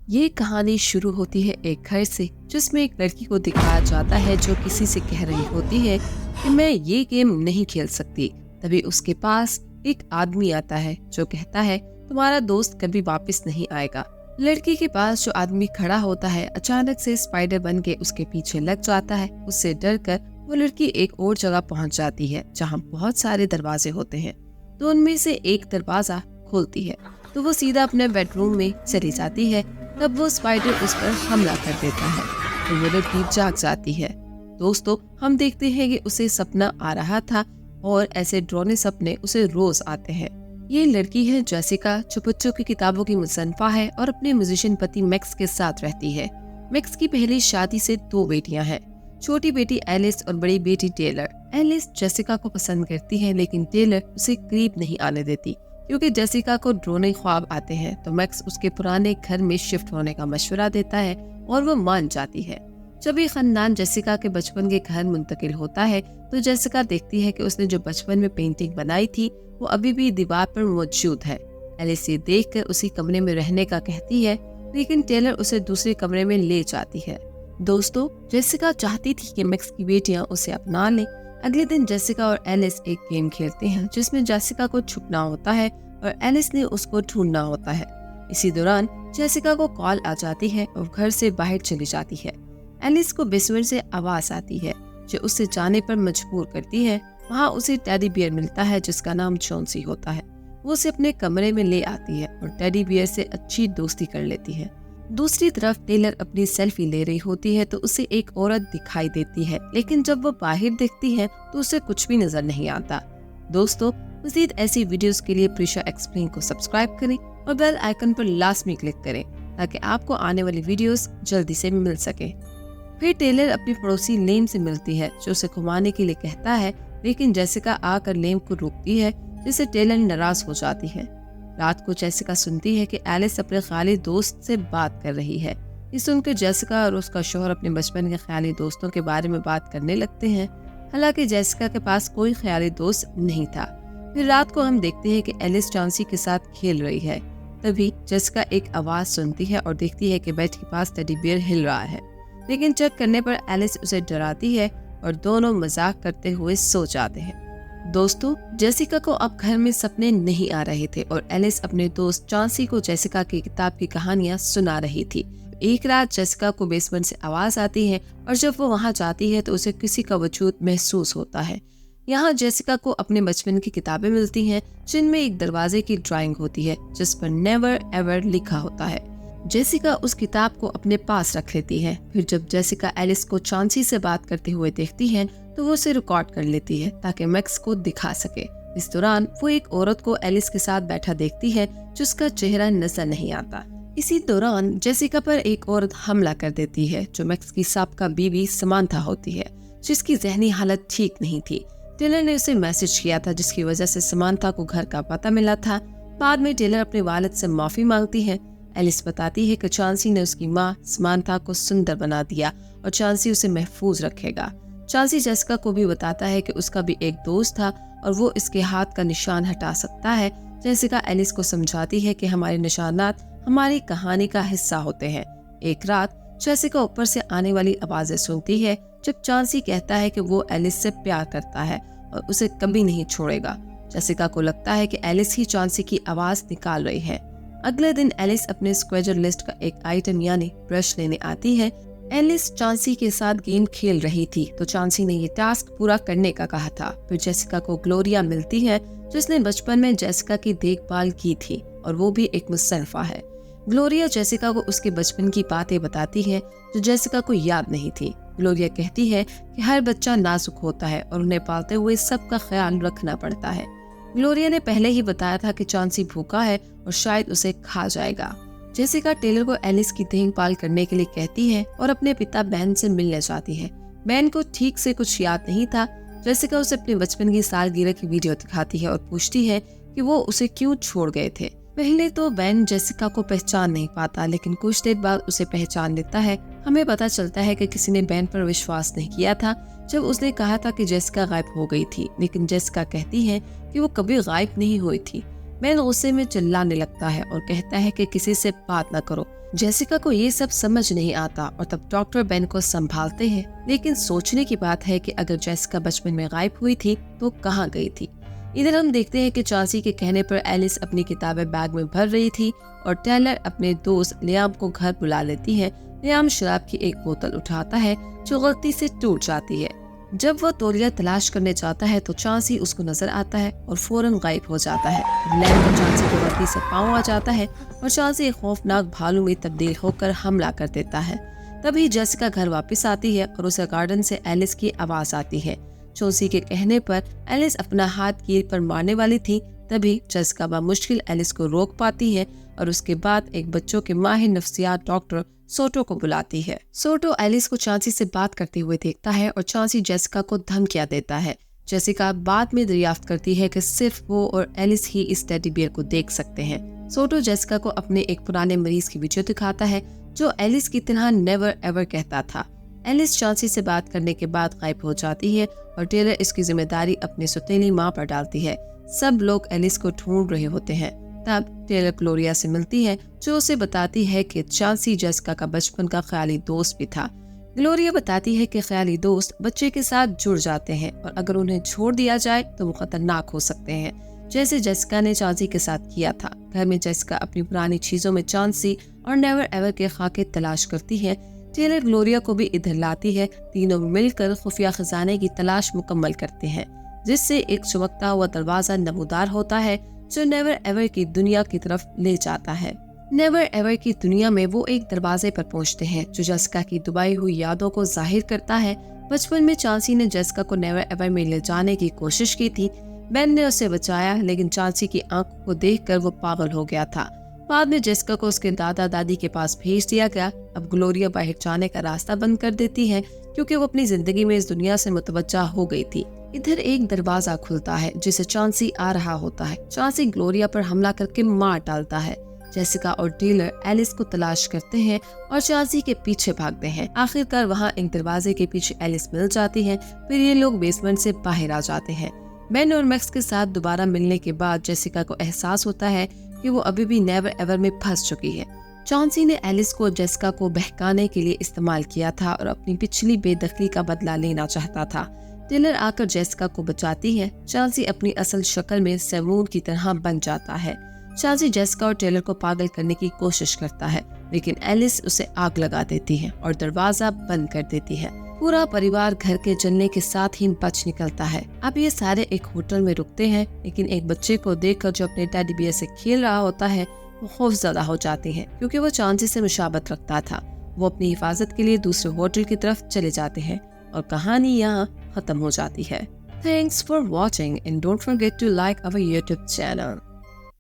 ये कहानी शुरू होती है एक घर से, जिसमें एक लड़की को दिखाया जाता है जो किसी से कह रही होती है कि मैं ये गेम नहीं खेल सकती। तभी उसके पास एक आदमी आता है जो कहता है तुम्हारा दोस्त कभी वापस नहीं आएगा। लड़की के पास जो आदमी खड़ा होता है अचानक से स्पाइडर बन के उसके पीछे लग जाता है। उससे डरकर वो लड़की एक और जगह पहुंच जाती है जहाँ बहुत सारे दरवाजे होते हैं। तो उनमें से एक दरवाजा खोलती है तो वो सीधा अपने बेडरूम में चली जाती है। तब वो स्पाइडर उस पर हमला कर देता है तो वो लड़की जाग जाती है। दोस्तों, हम देखते हैं कि उसे सपना आ रहा था और ऐसे डरावने सपने उसे रोज आते हैं। ये लड़की है जेसिका, जो बच्चों की किताबों की मुसन्निफा है और अपने म्यूजिशियन पति मैक्स के साथ रहती है। मैक्स की पहली शादी से 2 बेटियां हैं, छोटी बेटी एलिस और बड़ी बेटी टेलर। एलिस जेसिका को पसंद करती है लेकिन टेलर उसे करीब नहीं आने देती क्योंकि जेसिका को डरावने ख्वाब आते हैं। तो मैक्स उसके पुराने घर में शिफ्ट होने का मशवरा देता है और वो मान जाती है। जब ये खानदान जेसिका के बचपन के घर मुंतकिल होता है तो जेसिका देखती है कि उसने जो बचपन में पेंटिंग बनाई थी वो अभी भी दीवार पर मौजूद है। एलिस ये देखकर उसी कमरे में रहने का कहती है लेकिन टेलर उसे दूसरे कमरे में ले जाती है। दोस्तों, जेसिका चाहती थी कि मैक्स की बेटियां उसे अपना लें। अगले दिन जेसिका और एलिस एक गेम खेलते हैं जिसमें जेसिका को छुपना होता है और एलिस ने उसको ढूंढना होता है। इसी दौरान जेसिका को कॉल आ जाती है और घर से बाहर चली जाती है। एलिस को बेसमेंट से आवाज आती है जो उसे जाने पर मजबूर करती है। वहाँ उसे टेडी बियर मिलता है जिसका नाम चौंसी होता है। वो उसे अपने कमरे में ले आती है और टेडी बियर से अच्छी दोस्ती कर लेती है। दूसरी तरफ टेलर अपनी सेल्फी ले रही होती है तो उसे एक औरत दिखाई देती है, लेकिन जब वो बाहर देखती है तो उसे कुछ भी नजर नहीं आता। दोस्तों, मज़ीद ऐसी वीडियोस के लिए प्रिशा एक्सप्लेन को सब्सक्राइब करें और बेल आइकन पर लास्ट में क्लिक करें ताकि आपको आने वाली वीडियोस जल्दी से मिल सके। फिर टेलर अपनी पड़ोसी लेम से मिलती है जो उसे घुमाने के लिए कहता है, लेकिन जेसिका आकर लेम को रोकती है जिससे टेलर नाराज हो जाती है। रात को जेसिका सुनती है कि एलिस अपने ख्याली दोस्त से बात कर रही है। ये सुनकर जेसिका और उसका शौहर अपने बचपन के ख्याली दोस्तों के बारे में बात करने लगते हैं। हालांकि जेसिका के पास कोई ख्याली दोस्त नहीं था। फिर रात को हम देखते हैं कि एलिस चॉन्सी के साथ खेल रही है। तभी जेसिका एक आवाज सुनती है और देखती है कि बेड के पास टेडी बियर हिल रहा है, लेकिन चेक करने पर एलिस उसे डराती है और दोनों मजाक करते हुए सो जाते हैं। दोस्तों, जेसिका को अब घर में सपने नहीं आ रहे थे और एलिस अपने दोस्त चॉन्सी को जेसिका की किताब की कहानियां सुना रही थी। एक रात जेसिका को बेसमेंट से आवाज आती है और जब वो वहां जाती है तो उसे किसी का वजूद महसूस होता है। यहाँ जेसिका को अपने बचपन की किताबें मिलती हैं जिनमें एक दरवाजे की ड्राइंग होती है जिस पर नेवर एवर लिखा होता है। जेसिका उस किताब को अपने पास रख लेती है। फिर जब जेसिका एलिस को चॉन्सी से बात करते हुए देखती है तो वो उसे रिकॉर्ड कर लेती है ताकि मैक्स को दिखा सके। इस दौरान वो एक औरत को एलिस के साथ बैठा देखती है जिसका चेहरा नजर नहीं आता। इसी दौरान जेसिका पर एक औरत हमला कर देती है जो मैक्स की साबका बीवी समांथा होती है, जिसकी जहनी हालत ठीक नहीं थी। टेलर ने उसे मैसेज किया था जिसकी वजह से समांथा को घर का पता मिला था। बाद में टेलर अपने वालिद से माफी मांगती है। एलिस बताती है कि चॉन्सी ने उसकी माँ समांथा को सुंदर बना दिया और चॉन्सी उसे महफूज रखेगा। चॉन्सी जेसिका को भी बताता है कि उसका भी एक दोस्त था और वो इसके हाथ का निशान हटा सकता है। जेसिका एलिस को समझाती है कि हमारे निशानात हमारी कहानी का हिस्सा होते हैं। एक रात जेसिका ऊपर से आने वाली आवाजें सुनती है जब चॉन्सी कहता है कि वो एलिस से प्यार करता है और उसे कभी नहीं छोड़ेगा। जेसिका को लगता है कि एलिस ही चॉन्सी की आवाज निकाल रही है। अगले दिन एलिस अपने स्क्वेजर लिस्ट का एक आइटम यानी ब्रश लेने आती है। एलिस चॉन्सी के साथ गेम खेल रही थी तो चॉन्सी ने ये टास्क पूरा करने का कहा था। फिर जेसिका को ग्लोरिया मिलती है जिसने बचपन में जेसिका की देखभाल की थी और वो भी एक मुसन्निफा है। ग्लोरिया जेसिका को उसके बचपन की बातें बताती है जो जेसिका को याद नहीं थी। ग्लोरिया कहती है कि हर बच्चा नाजुक होता है और उन्हें पालते हुए सबका ख्याल रखना पड़ता है। ग्लोरिया ने पहले ही बताया था कि चॉन्सी भूखा है और शायद उसे खा जाएगा। जेसिका टेलर को एलिस की देखभाल करने के लिए कहती है और अपने पिता बेन से मिलने जाती है। बेन को ठीक से कुछ याद नहीं था। जेसिका उसे अपने बचपन की सालगिरह की वीडियो दिखाती है और पूछती है कि वो उसे क्यों छोड़ गए थे। पहले तो बेन जेसिका को पहचान नहीं पाता, लेकिन कुछ देर बाद उसे पहचान लेता है। हमें पता चलता है कि किसी ने बेन पर विश्वास नहीं किया था जब उसने कहा था कि जेसिका गायब हो गई थी, लेकिन जेसिका कहती है कि वो कभी गायब नहीं हुई थी। बेन गुस्से में चिल्लाने लगता है और कहता है कि किसी से बात न करो। जेसिका को ये सब समझ नहीं आता और तब डॉक्टर बेन को संभालते हैं। लेकिन सोचने की बात है कि अगर जेसिका बचपन में गायब हुई थी तो कहाँ गई थी। इधर हम देखते हैं कि चाची के कहने पर एलिस अपनी किताबें बैग में भर रही थी और टेलर अपने दोस्त लियाम को घर बुला लेती है। लियाम शराब की एक बोतल उठाता है जो गलती से टूट जाती है। जब वो तौलिया तलाश करने जाता है तो चांसी उसको नजर आता है और फौरन गायब हो जाता है। लियाम को चांसी की गलती से पाँव आ जाता है और चांसी एक खौफनाक भालू में तब्दील होकर हमला कर देता है। तभी जेसिका घर वापस आती है और उसे गार्डन से एलिस की आवाज आती है। चांसी के कहने पर एलिस अपना हाथ कील पर मारने वाली थी। तभी जेसिका बामुश्किल एलिस को रोक पाती है और उसके बाद एक बच्चों के माहिर नफ्सियात डॉक्टर सोटो को बुलाती है। सोटो एलिस को चांसी से बात करते हुए देखता है और चांसी जेसिका को धमकियां देता है। जेसिका बाद में दरियाफ्त करती है कि सिर्फ वो और एलिस ही इस टेडी बियर को देख सकते हैं। सोटो जेसिका को अपने एक पुराने मरीज की वीडियो दिखाता है जो एलिस की तरह नेवर एवर कहता था। एलिस चांसी से बात करने के बाद गायब हो जाती है और टेलर इसकी जिम्मेदारी अपनी सौतेली माँ पर डालती है। सब लोग एलिस को ढूंढ रहे होते हैं। तब टेलर ग्लोरिया से मिलती है जो उसे बताती है कि चांसी जेसिका का बचपन का ख्याली दोस्त भी था। ग्लोरिया बताती है कि ख्याली दोस्त बच्चे के साथ जुड़ जाते हैं और अगर उन्हें छोड़ दिया जाए तो वो खतरनाक हो सकते हैं, जैसे जेसिका ने चांसी के साथ किया था। घर में जेसिका अपनी पुरानी चीजों में चांसी और नेवर एवर के खाके तलाश करती है। टेलर ग्लोरिया को भी इधर लाती है। तीनों मिलकर खुफिया खजाने की तलाश मुकम्मल करते हैं, जिससे एक चमकता हुआ दरवाजा नमूदार होता है जो नेवर एवर की दुनिया की तरफ ले जाता है। नेवर एवर की दुनिया में वो एक दरवाजे पर पहुंचते हैं जो जेसिका की दुबाई हुई यादों को जाहिर करता है। बचपन में चांसी ने जेसिका को नेवर एवर में ले जाने की कोशिश की थी। बेन ने उसे बचाया, लेकिन चांसी की आंखों को देखकर वो पागल हो गया था। बाद में जेसिका को उसके दादा दादी के पास भेज दिया गया। अब ग्लोरिया बाहर जाने का रास्ता बंद कर देती है क्योंकि वो अपनी जिंदगी में इस दुनिया से मुतवज्जा हो गई थी। इधर एक दरवाजा खुलता है जिसे चांसी आ रहा होता है। चांसी ग्लोरिया पर हमला करके मार डालता है। जेसिका और टेलर एलिस को तलाश करते हैं और चांसी के पीछे भागते हैं। आखिरकार वहाँ एक दरवाजे के पीछे एलिस मिल जाती है। फिर ये लोग बेसमेंट से बाहर आ जाते हैं। बेन और मैक्स के साथ दोबारा मिलने के बाद जेसिका को एहसास होता है कि वो अभी भी नेवर एवर में फंस चुकी है। चांसी ने एलिस को जेसिका को बहकाने के लिए इस्तेमाल किया था और अपनी पिछली बेदखली का बदला लेना चाहता था। टेलर आकर जेसिका को बचाती है। चांसी अपनी असल शक्ल में सेमून की तरह बन जाता है। चांसी जेसिका और टेलर को पागल करने की कोशिश करता है, लेकिन एलिस उसे आग लगा देती है और दरवाजा बंद कर देती है। पूरा परिवार घर के जलने के साथ ही बच निकलता है। अब ये सारे एक होटल में रुकते हैं, लेकिन एक बच्चे को देखकर जो अपने टेडी बियर से खेल रहा होता है वो खौफज़दा हो जाते हैं क्योंकि वो चांसी से मुशाबत रखता था। वो अपनी हिफाजत के लिए दूसरे होटल की तरफ चले जाते हैं और कहानी यहाँ खत्म हो जाती है। Thanks for watching and don't forget to like our YouTube channel.